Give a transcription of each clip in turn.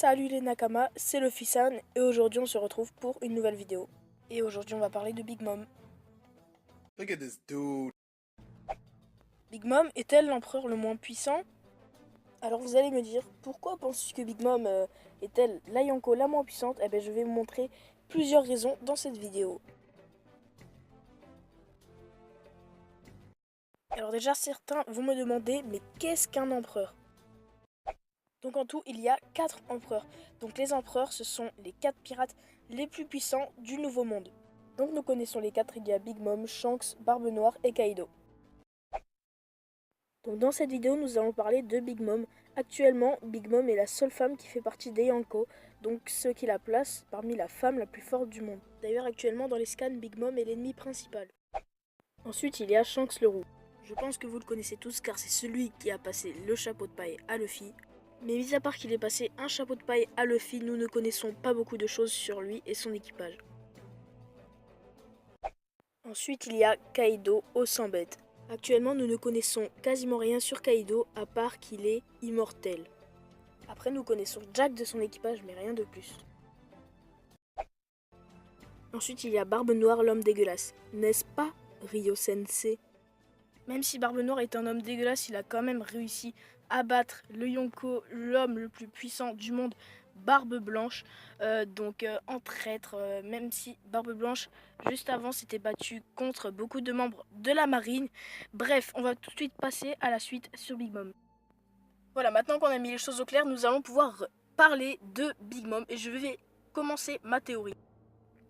Salut les Nakama, c'est Luffy-san et aujourd'hui on se retrouve pour une nouvelle vidéo. Et aujourd'hui on va parler de Big Mom. Look at this dude. Big Mom est-elle l'empereur le moins puissant? Alors vous allez me dire, pourquoi penses-tu que Big Mom est-elle la Yonko la moins puissante? Eh bien je vais vous montrer plusieurs raisons dans cette vidéo. Alors déjà certains vont me demander, mais qu'est-ce qu'un empereur? Donc en tout, il y a 4 empereurs. Donc les empereurs, ce sont les 4 pirates les plus puissants du Nouveau Monde. Donc nous connaissons les 4, il y a Big Mom, Shanks, Barbe Noire et Kaido. Donc dans cette vidéo, nous allons parler de Big Mom. Actuellement, Big Mom est la seule femme qui fait partie des Yonko, donc ce qui la place parmi la femme la plus forte du monde. D'ailleurs, actuellement dans les scans, Big Mom est l'ennemi principal. Ensuite, il y a Shanks le Roux. Je pense que vous le connaissez tous car c'est celui qui a passé le chapeau de paille à Luffy. Mais mis à part qu'il ait passé un chapeau de paille à Luffy, nous ne connaissons pas beaucoup de choses sur lui et son équipage. Ensuite, il y a Kaido au 100 bêtes. Actuellement, nous ne connaissons quasiment rien sur Kaido à part qu'il est immortel. Après, nous connaissons Jack de son équipage, mais rien de plus. Ensuite, il y a Barbe Noire, l'homme dégueulasse. N'est-ce pas, Ryo Sensei? Même si Barbe Noire est un homme dégueulasse, il a quand même réussi à battre le Yonko, l'homme le plus puissant du monde, Barbe Blanche, en traître, même si Barbe Blanche, juste avant, s'était battu contre beaucoup de membres de la marine. Bref, on va tout de suite passer à la suite sur Big Mom. Voilà, maintenant qu'on a mis les choses au clair, nous allons pouvoir parler de Big Mom et je vais commencer ma théorie.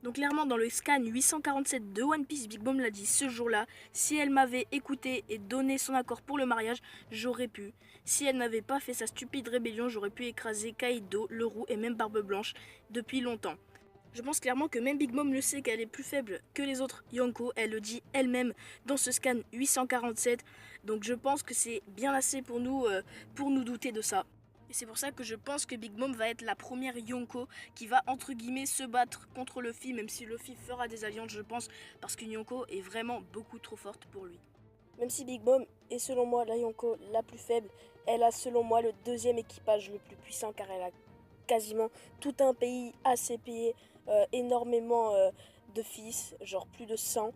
Donc clairement dans le scan 847 de One Piece, Big Mom l'a dit ce jour-là, si elle m'avait écouté et donné son accord pour le mariage, j'aurais pu. Si elle n'avait pas fait sa stupide rébellion, j'aurais pu écraser Kaido, le Roux et même Barbe Blanche depuis longtemps. Je pense clairement que même Big Mom le sait qu'elle est plus faible que les autres Yonko, elle le dit elle-même dans ce scan 847, donc je pense que c'est bien assez pour nous douter de ça. Et c'est pour ça que je pense que Big Mom va être la première Yonko qui va entre guillemets se battre contre Luffy, même si Luffy fera des alliances, je pense, parce que Yonko est vraiment beaucoup trop forte pour lui. Même si Big Mom est selon moi la Yonko la plus faible, elle a selon moi le deuxième équipage le plus puissant car elle a quasiment tout un pays à ses pieds, énormément de fils, genre plus de 100.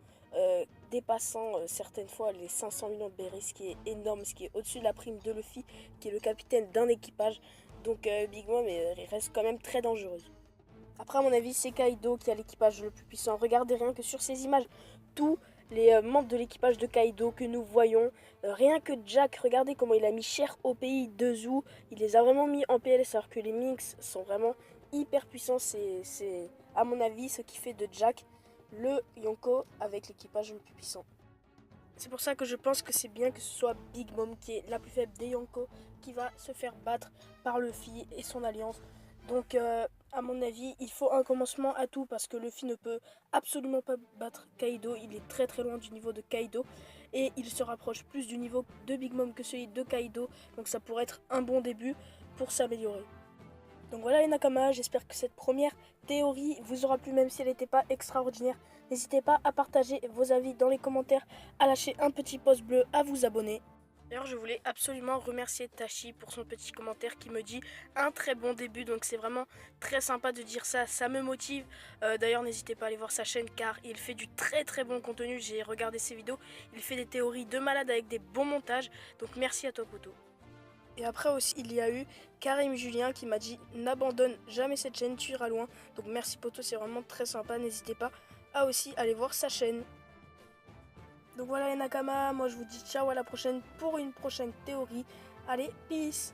Dépassant certaines fois les 500 millions de berries, ce qui est énorme, ce qui est au-dessus de la prime de Luffy, qui est le capitaine d'un équipage. Donc Big Mom reste quand même très dangereuse. Après, à mon avis, c'est Kaido qui a l'équipage le plus puissant. Regardez rien que sur ces images, tous les membres de l'équipage de Kaido que nous voyons, rien que Jack, regardez comment il a mis cher au pays de Zou. Il les a vraiment mis en PLS alors que les Minks sont vraiment hyper puissants. C'est à mon avis ce qui fait de Jack le Yonko avec l'équipage le plus puissant. C'est pour ça que je pense que c'est bien que ce soit Big Mom qui est la plus faible des Yonko qui va se faire battre par Luffy et son alliance. Donc à mon avis, il faut un commencement à tout parce que Luffy ne peut absolument pas battre Kaido. Il est très très loin du niveau de Kaido et il se rapproche plus du niveau de Big Mom que celui de Kaido. Donc ça pourrait être un bon début pour s'améliorer. Donc voilà les Nakama, j'espère que cette première théorie vous aura plu même si elle n'était pas extraordinaire. N'hésitez pas à partager vos avis dans les commentaires, à lâcher un petit pouce bleu, à vous abonner. D'ailleurs je voulais absolument remercier Tashi pour son petit commentaire qui me dit un très bon début, donc c'est vraiment très sympa de dire ça, ça me motive. D'ailleurs n'hésitez pas à aller voir sa chaîne car il fait du très très bon contenu, j'ai regardé ses vidéos, il fait des théories de malade avec des bons montages, donc merci à toi poto. Et après aussi, il y a eu Karim Julien qui m'a dit n'abandonne jamais cette chaîne, tu iras loin. Donc merci poto, c'est vraiment très sympa. N'hésitez pas à aussi aller voir sa chaîne. Donc voilà les Nakama, moi je vous dis ciao à la prochaine pour une prochaine théorie. Allez, peace!